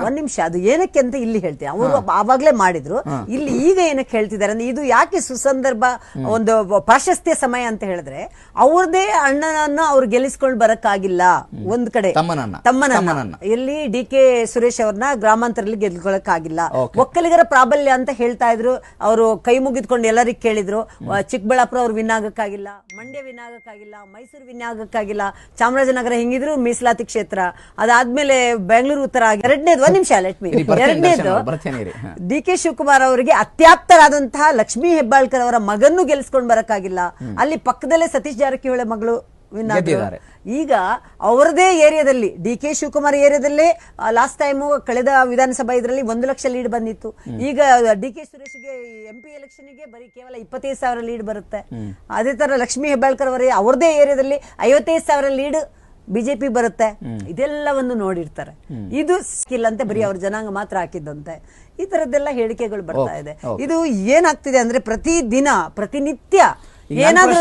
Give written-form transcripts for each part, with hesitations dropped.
ಒಂದ್ ನಿಮಿಷ, ಅದು ಏನಕ್ಕೆ ಅಂತ ಇಲ್ಲಿ ಹೇಳ್ತೀನಿ. ಅವರು ಆವಾಗ್ಲೇ ಮಾಡಿದ್ರು, ಇಲ್ಲಿ ಈಗ ಏನಕ್ಕೆ ಹೇಳ್ತಿದ್ದಾರೆ ಅಂದ್ರೆ ಇದು ಯಾಕೆ ಸುಸಂದರ್ಭ ಒಂದು ಪ್ರಾಶಸ್ತ್ಯ ಸಮಯ ಅಂತ ಹೇಳಿದ್ರೆ, ಅವ್ರದೇ ಅಣ್ಣನನ್ನು ಅವ್ರು ಗೆಲ್ಲಿಸ್ಕೊಂಡು ಬರಕ್ಕಾಗಿಲ್ಲ. ಒಂದ್ ಕಡೆ ತಮ್ಮನನ್ನ ಎಲ್ಲಿ DK ಸುರೇಶ್ ಅವ್ರನ್ನ ಗ್ರಾಮಾಂತರದಲ್ಲಿ ಗೆಲ್ಕೊಳಕ್ಕಾಗಿಲ್ಲ. ಒಕ್ಕಲಿಗರ ಪ್ರಾಬಲ್ಯ ಅಂತ ಹೇಳ್ತಾ ಇದ್ರು, ಅವರು ಕೈ ಮುಗಿದ್ಕೊಂಡು ಎಲ್ಲರಿಗೂ ಕೇಳಿದ್ರು. ಚಿಕ್ಕಬಳ್ಳಾಪುರ ಅವ್ರು ವಿನ್ ಆಗಕ್ಕಾಗಿಲ್ಲ, ಮಂಡ್ಯ ವಿನ್ ಆಗಕ್ಕಾಗಿಲ್ಲ, ಮೈಸೂರು ವಿನ್ ಆಗಕ್ಕಾಗಿಲ್ಲ, ಚಾಮರಾಜನಗರ ಹಿಂಗಿದ್ರು ಮೀಸಲಾತಿ ಕ್ಷೇತ್ರ. ಅದಾದ್ಮೇಲೆ ಬೆಂಗಳೂರು ಉತ್ತರ. ಎರಡನೇದು ಒಂದ್ ನಿಮಿಷ, ಎರಡನೇದು DK ಶಿವಕುಮಾರ್ ಅವರಿಗೆ ಅತ್ಯಾಪ್ತರಾದಂತಹ ಲಕ್ಷ್ಮೀ ಹೆಬ್ಬಾಳ್ಕರ್ ಅವರ ಮಗನ್ನು ಗೆಲ್ಸ್ಕೊಂಡ್ ಬರಕ್ಕಾಗಿಲ್ಲ. ಅಲ್ಲಿ ಪಕ್ಕದಲ್ಲೇ ಸತೀಶ್ ಜಾರಕಿಹೊಳಿ ಮಗಳು ವಿನ್ ಆಗಿದ್ದಾರೆ. ಈಗ ಅವರದೇ ಏರಿಯಾದಲ್ಲಿ DK ಶಿವಕುಮಾರ್ ಏರಿಯಾದಲ್ಲೇ ಲಾಸ್ಟ್ ಟೈಮ್ ಕಳೆದ ವಿಧಾನಸಭಾ ಇದರಲ್ಲಿ 1 ಲಕ್ಷ ಲೀಡ್ ಬಂದಿತ್ತು. ಈಗ DK ಸುರೇಶ್ಗೆ MP ಎಲೆಕ್ಷನ್ ಗೆ ಬರೀ ಕೇವಲ 25,000 ಲೀಡ್ ಬರುತ್ತೆ. ಅದೇ ತರ ಲಕ್ಷ್ಮೀ ಹೆಬ್ಬಾಳ್ಕರ್ ಅವರೇ ಅವ್ರದೇ ಏರಿಯಾದಲ್ಲಿ 55,000 ಲೀಡ್ ಬಿಜೆಪಿ ಬರುತ್ತೆ. ಇದೆಲ್ಲವನ್ನು ನೋಡಿರ್ತಾರೆ. ಇದು ಸ್ಕಿಲ್ ಅಂತ ಬರೀ ಅವ್ರ ಜನಾಂಗ ಮಾತ್ರ ಹಾಕಿದ್ದಂತೆ. ಈ ತರದ್ದೆಲ್ಲ ಹೇಳಿಕೆಗಳು ಬರ್ತಾ ಇದೆ. ಇದು ಏನಾಗ್ತಿದೆ ಅಂದ್ರೆ ಪ್ರತಿನಿತ್ಯ ಏನಾದ್ರೂ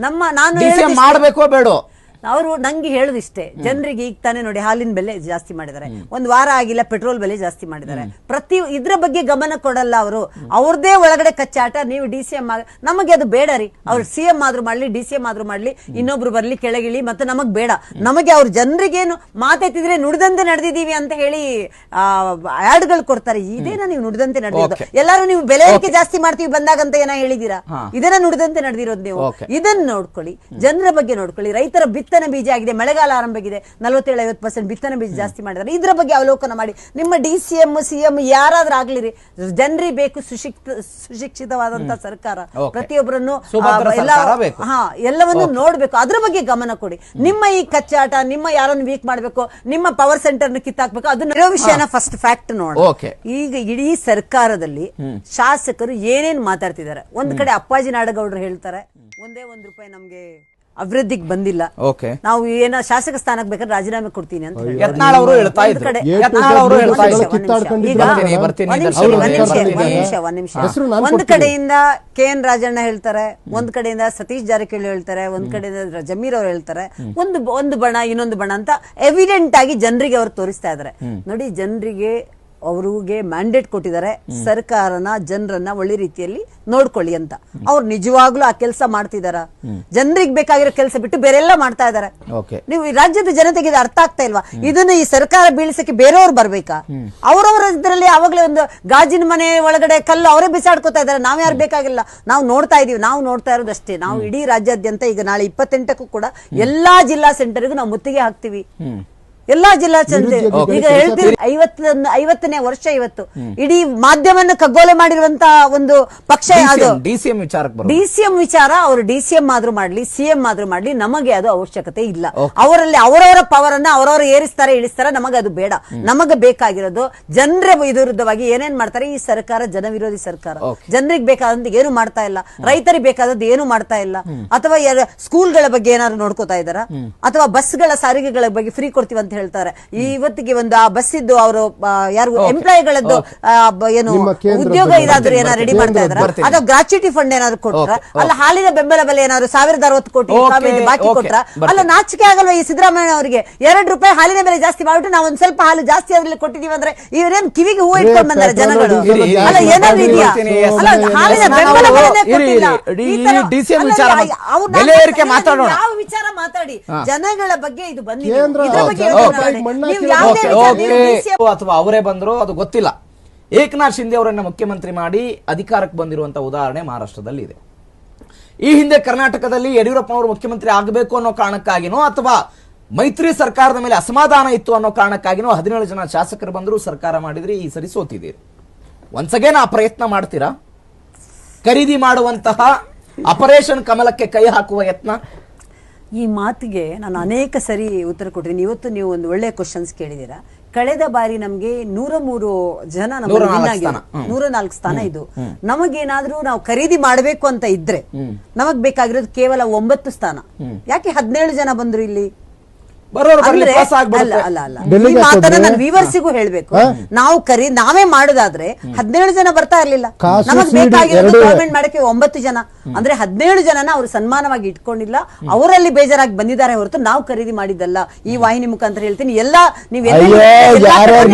ನಾನು ಮಾಡಬೇಕೋ ಬೇಡೋ ಅವರು ನಂಗೆ ಹೇಳುದಿಷ್ಟೇ, ಜನರಿಗೆ ಈಗ ತಾನೇ ನೋಡಿ ಹಾಲಿನ ಬೆಲೆ ಜಾಸ್ತಿ ಮಾಡಿದ್ದಾರೆ, ಒಂದ್ ವಾರ ಆಗಿಲ್ಲ ಪೆಟ್ರೋಲ್ ಬೆಲೆ ಜಾಸ್ತಿ ಮಾಡಿದ್ದಾರೆ. ಇದ್ರ ಬಗ್ಗೆ ಗಮನ ಕೊಡಲ್ಲ ಅವರು. ಅವ್ರದೇ ಒಳಗಡೆ ಕಚ್ಚಾಟ. ನೀವು DCM ನಮಗೆ ಅದು ಬೇಡ ರೀ, ಅವ್ರು CM ಆದ್ರೂ ಮಾಡ್ಲಿ, DCM ಆದ್ರೂ ಮಾಡ್ಲಿ, ಇನ್ನೊಬ್ರು ಬರ್ಲಿ ಕೆಳಗಿಳಿ, ಮತ್ತೆ ನಮಗ್ ಬೇಡ. ನಮಗೆ ಅವ್ರ ಜನರಿಗೇನು ಮಾತೆತ್ತಿದ್ರೆ ನುಡಿದಂತೆ ನಡೆದಿದೀವಿ ಅಂತ ಹೇಳಿ ಆಡ್ಗಳು ಕೊಡ್ತಾರೆ. ಇದೇನ ನೀವು ನುಡಿದಂತೆ ನಡೆದಿರೋದು? ಎಲ್ಲಾರು ನೀವು ಬೆಲೆ ಏರಿಕೆ ಜಾಸ್ತಿ ಮಾಡ್ತೀವಿ ಬಂದಾಗಂತ ಏನ ಹೇಳಿದೀರಾ? ಇದನ್ನ ನುಡಿದಂತೆ ನಡೆದಿರೋದು ನೀವು. ಇದನ್ನ ನೋಡ್ಕೊಳ್ಳಿ, ಜನರ ಬಗ್ಗೆ ನೋಡ್ಕೊಳ್ಳಿ. ರೈತರ ಬಿತ್ತನೆ ಬೀಜ ಆಗಿದೆ, ಮಳೆಗಾಲ ಆರಂಭ ಆಗಿದೆ, 47-50% ಬಿತ್ತನೆ ಬೀಜ ಜಾಸ್ತಿ ಮಾಡಿದ್ದಾರೆ. ಇದ್ರ ಬಗ್ಗೆ ಅವಲೋಕನ ಮಾಡಿ. ನಿಮ್ಮ DCM CM ಯಾರಾದ್ರೂ ಆಗ್ಲಿರಿ, ಜನರಿಗೆ ಬೇಕು ಸುಶಿಕ್ಷಿತವಾದಂತಹ ಸರ್ಕಾರ. ಪ್ರತಿಯೊಬ್ಬರನ್ನು ಎಲ್ಲವನ್ನು ನೋಡ್ಬೇಕು, ಅದ್ರ ಬಗ್ಗೆ ಗಮನ ಕೊಡಿ. ನಿಮ್ಮ ಈ ಕಚ್ಚಾಟ, ನಿಮ್ಮ ಯಾರನ್ನು ವೀಕ್ ಮಾಡ್ಬೇಕು, ನಿಮ್ಮ ಪವರ್ ಸೆಂಟರ್ ಕಿತ್ತಾಕ್ಬೇಕು, ಅದನ್ನ ಇರೋ ವಿಷಯನ ಫಸ್ಟ್ ಫ್ಯಾಕ್ಟ್ ನೋಡಿ. ಈಗ ಇಡೀ ಸರ್ಕಾರದಲ್ಲಿ ಶಾಸಕರು ಏನೇನ್ ಮಾತಾಡ್ತಿದ್ದಾರೆ. ಒಂದ್ ಕಡೆ ಅಪ್ಪಾಜಿ ನಾಡಗೌಡರು ಹೇಳ್ತಾರೆ, ಒಂದೇ ₹1 ನಮ್ಗೆ ಅಭಿವೃದ್ಧಿಗೆ ಬಂದಿಲ್ಲ, ನಾವು ಏನೋ ಶಾಸಕ ಸ್ಥಾನಕ್ಕೆ ಬೇಕಾದ್ರೆ ರಾಜೀನಾಮೆ ಕೊಡ್ತೀನಿ ಅಂತ ಒಂದ್ ಕಡೆಯಿಂದ KN ರಾಜಣ್ಣ ಹೇಳ್ತಾರೆ, ಒಂದ್ ಕಡೆಯಿಂದ ಸತೀಶ್ ಜಾರಕಿಹೊಳಿ ಹೇಳ್ತಾರೆ, ಒಂದ್ ಕಡೆಯಿಂದ ಜಮೀರ್ ಅವ್ರು ಹೇಳ್ತಾರೆ. ಒಂದು ಬಣ ಇನ್ನೊಂದು ಬಣ ಅಂತ ಎವಿಡೆಂಟ್ ಆಗಿ ಜನರಿಗೆ ಅವ್ರು ತೋರಿಸ್ತಾ ಇದಾರೆ. ನೋಡಿ, ಜನರಿಗೆ ಅವ್ರಿಗೆ ಮ್ಯಾಂಡೇಟ್ ಕೊಟ್ಟಿದ್ದಾರೆ, ಸರ್ಕಾರನ ಜನರನ್ನ ಒಳ್ಳೆ ರೀತಿಯಲ್ಲಿ ನೋಡ್ಕೊಳ್ಳಿ ಅಂತ. ಅವ್ರು ನಿಜವಾಗ್ಲೂ ಆ ಕೆಲಸ ಮಾಡ್ತಿದಾರ? ಜನರಿಗೆ ಬೇಕಾಗಿರೋ ಕೆಲಸ ಬಿಟ್ಟು ಬೇರೆಲ್ಲ ಮಾಡ್ತಾ ಇದಾರೆ. ನೀವು ರಾಜ್ಯದ ಜನತೆಗೆ ಇದು ಅರ್ಥ ಆಗ್ತಾ ಇಲ್ವಾ? ಇದನ್ನ ಈ ಸರ್ಕಾರ ಬೀಳಿಸಕ್ಕೆ ಬೇರೆಯವ್ರು ಬರ್ಬೇಕಾ? ಅವ್ರವ್ರ ಇದರಲ್ಲಿ ಅವಾಗಲೇ ಒಂದು ಗಾಜಿನ ಮನೆ ಒಳಗಡೆ ಕಲ್ಲು ಅವರೇ ಬಿಸಾಡ್ಕೋತಾ ಇದಾರೆ. ನಾವ್ ಯಾರು ಬೇಕಾಗಿಲ್ಲ, ನಾವು ನೋಡ್ತಾ ಇದೀವಿ. ನಾವು ನೋಡ್ತಾ ಇರೋದಷ್ಟೇ. ನಾವು ಇಡೀ ರಾಜ್ಯಾದ್ಯಂತ ಈಗ ನಾಳೆ 28ಕ್ಕೂ ಕೂಡ ಎಲ್ಲಾ ಜಿಲ್ಲಾ ಸೆಂಟರ್ಗೂ ನಾವು ಮುತ್ತಿಗೆ ಹಾಕ್ತಿವಿ. ಎಲ್ಲಾ ಜಿಲ್ಲಾ ಸೆಂಟರ್ ಈಗ ಹೇಳ್ತೀವಿ 50ನೇ ವರ್ಷ ಇವತ್ತು. ಇಡೀ ಮಾಧ್ಯಮವನ್ನು ಕಗ್ಗೋಲೆ ಮಾಡಿರುವಂತಹ ಒಂದು ಪಕ್ಷ ಅದು DCM ವಿಚಾರ. ಅವರು DCM ಆದ್ರೂ ಮಾಡ್ಲಿ, CM ಆದ್ರೂ ಮಾಡ್ಲಿ, ನಮಗೆ ಅದು ಅವಶ್ಯಕತೆ ಇಲ್ಲ. ಅವರಲ್ಲಿ ಅವರವರ ಪವರ್ ಅನ್ನ ಅವರವರು ಏರಿಸ್ತಾರೆ ಇಳಿಸ್ತಾರೆ, ನಮಗೆ ಅದು ಬೇಡ. ನಮಗೆ ಬೇಕಾಗಿರೋದು ಜನರ ವಿರುದ್ಧವಾಗಿ ಏನೇನ್ ಮಾಡ್ತಾರೆ ಈ ಸರ್ಕಾರ. ಜನವಿರೋಧಿ ಸರ್ಕಾರ. ಜನರಿಗೆ ಬೇಕಾದಂತ ಏನು ಮಾಡ್ತಾ ಇಲ್ಲ, ರೈತರಿಗೆ ಬೇಕಾದದ್ದು ಏನು ಮಾಡ್ತಾ ಇಲ್ಲ. ಅಥವಾ ಸ್ಕೂಲ್ಗಳ ಬಗ್ಗೆ ಏನಾದ್ರು ನೋಡ್ಕೋತಾ ಇದಾರ, ಅಥವಾ ಬಸ್ಗಳ ಸಾರಿಗೆಗಳ ಬಗ್ಗೆ ಫ್ರೀ ಕೊಡ್ತೀವಿ ಅಂತ ಹೇಳ್ತಾರೆ. ಇವತ್ತಿಗೆ ಒಂದು ಆ ಬಸ್ ಇದ್ದು ಅವರು ಯಾರು ಎಂಪ್ಲಾಯಿಗಳದ್ದು ಏನು ಉದ್ಯೋಗ ಇದಾದ್ರೂ ಏನಾದ್ರು ರೆಡಿ ಮಾಡ್ತಾ ಇದಾರ, ಅಥವಾ ಗ್ರಾಚ್ಯುಟಿ ಫಂಡ್ ಏನಾದ್ರು ಕೊಟ್ರ, ಅಲ್ಲ ಹಾಲಿನ ಬೆಂಬಲ ಬೆಲೆ ಏನಾದ್ರು 1060 ಕೋಟಿ ಬಾಕಿ ಕೊಟ್ರ, ಅಲ್ಲ ನಾಚಿಕೆ ಆಗಲ್ವಾ ಈ ಸಿದ್ದರಾಮಯ್ಯ ಅವರಿಗೆ? ₹2 ಹಾಲಿನ ಬೆಲೆ ಜಾಸ್ತಿ ಮಾಡ್ಬಿಟ್ಟು ನಾವು ಒಂದ್ ಸ್ವಲ್ಪ ಹಾಲು ಜಾಸ್ತಿ ಅದ್ರಲ್ಲಿ ಕೊಟ್ಟಿದೀವಿ ಅಂದ್ರೆ ಇವರೇನ್ ಕಿವಿಗೆ ಹೂವು ಇಟ್ಕೊಂಡ್ ಬಂದಾರೆ ಜನಗಳು? ಅಲ್ಲ ಏನಾದ್ರು ಇದೆಯಾ? ಅಲ್ಲ ಹಾಲಿನ ಬೆಂಬಲ ಬೆಲೆನೇ ಕೊಟ್ಟಿಲ್ಲ. ಯಾವ ವಿಚಾರ ಮಾತಾಡಿ ಜನಗಳ ಬಗ್ಗೆ ಇದು ಬಂದಿದೆ. ಇದ್ರ ಬಗ್ಗೆ ಅಥವಾ ಅವರೇ ಬಂದ್ರು ಅದು ಗೊತ್ತಿಲ್ಲ. ಏಕನಾಥ್ ಶಿಂದೆ ಅವರನ್ನ ಮುಖ್ಯಮಂತ್ರಿ ಮಾಡಿ ಅಧಿಕಾರಕ್ಕೆ ಬಂದಿರುವಂತಹ ಉದಾಹರಣೆ ಮಹಾರಾಷ್ಟ್ರದಲ್ಲಿ ಇದೆ. ಈ ಹಿಂದೆ ಕರ್ನಾಟಕದಲ್ಲಿ ಯಡಿಯೂರಪ್ಪನವರು ಮುಖ್ಯಮಂತ್ರಿ ಆಗಬೇಕು ಅನ್ನೋ ಕಾರಣಕ್ಕಾಗಿನೋ ಅಥವಾ ಮೈತ್ರಿ ಸರ್ಕಾರದ ಮೇಲೆ ಅಸಮಾಧಾನ ಇತ್ತು ಅನ್ನೋ ಕಾರಣಕ್ಕಾಗಿನೋ 17 ಜನ ಶಾಸಕರು ಬಂದ್ರು, ಸರ್ಕಾರ ಮಾಡಿದ್ರಿ. ಈ ಸರಿ ಸೋತಿದ್ದೀರಿ. ಒನ್ಸ್ ಅಗೇನ್ ಆ ಪ್ರಯತ್ನ ಮಾಡ್ತೀರಾ? ಖರೀದಿ ಮಾಡುವಂತಹ ಆಪರೇಷನ್ ಕಮಲಕ್ಕೆ ಕೈ ಹಾಕುವ ಯತ್ನ? ಈ ಮಾತಿಗೆ ನಾನು ಅನೇಕ ಸರಿ ಉತ್ತರ ಕೊಟ್ಟಿದ್ದೀನಿ. ಇವತ್ತು ನೀವು ಒಂದು ಒಳ್ಳೆ ಕ್ವಶನ್ಸ್ ಕೇಳಿದೀರಾ. ಕಳೆದ ಬಾರಿ ನಮ್ಗೆ 103 ಜನ 104 ಸ್ಥಾನ ಇದು. ನಮಗೇನಾದ್ರೂ ನಾವು ಖರೀದಿ ಮಾಡಬೇಕು ಅಂತ ಇದ್ರೆ ನಮಗ್ ಬೇಕಾಗಿರೋದು ಕೇವಲ 9 ಸ್ಥಾನ. ಯಾಕೆ 17 ಜನ ಬಂದ್ರು ಇಲ್ಲಿ? ಬರೋರು ಬರ್ಲಿ, ಅಂದ್ರೆ ಪಾಸ್ ಆಗ್ಬಿಡುತ್ತೆ. ಅಲ್ಲ, ಅಲ್ಲ, ಅಲ್ಲ. ಈ ಡೆಲ್ಲಿಗೆ ಮಾತನ್ನ ಹಾಕೋದ್ರೆ- ನಾನು ವಿವರ್ಸಿಗೂ ಹೇಳ್ಬೇಕು. ನಾವೇ ಮಾಡೋದಾದ್ರೆ 17 ಜನ ಬರ್ತಾ ಇರ್ಲಿಲ್ಲ. ಕಾಸು ನಮಗ್ ಸೀಡು ಬೇಕಾಗಿರೋದು ಎರಡೂ. ಗವರ್ಮೆಂಟ್ ಮಾಡಕ್ಕೆ 9 ಜನ. ಅಂದ್ರೆ 17 ಜನನ ಅವ್ರು ಸನ್ಮಾನವಾಗಿ ಇಟ್ಕೊಂಡಿಲ್ಲ, ಅವರಲ್ಲಿ ಬೇಜಾರಾಗಿ ಬಂದಿದ್ದಾರೆ ಹೊರತು ನಾವು ಖರೀದಿ ಮಾಡಿದ್ದಲ್ಲ. ಈ ವಾಹಿನಿ ಮುಖಾಂತರ ಹೇಳ್ತೀನಿ, ಎಲ್ಲ ನೀವ್ ಅಯ್ಯೋ, ಯಾರ್ಯಾರು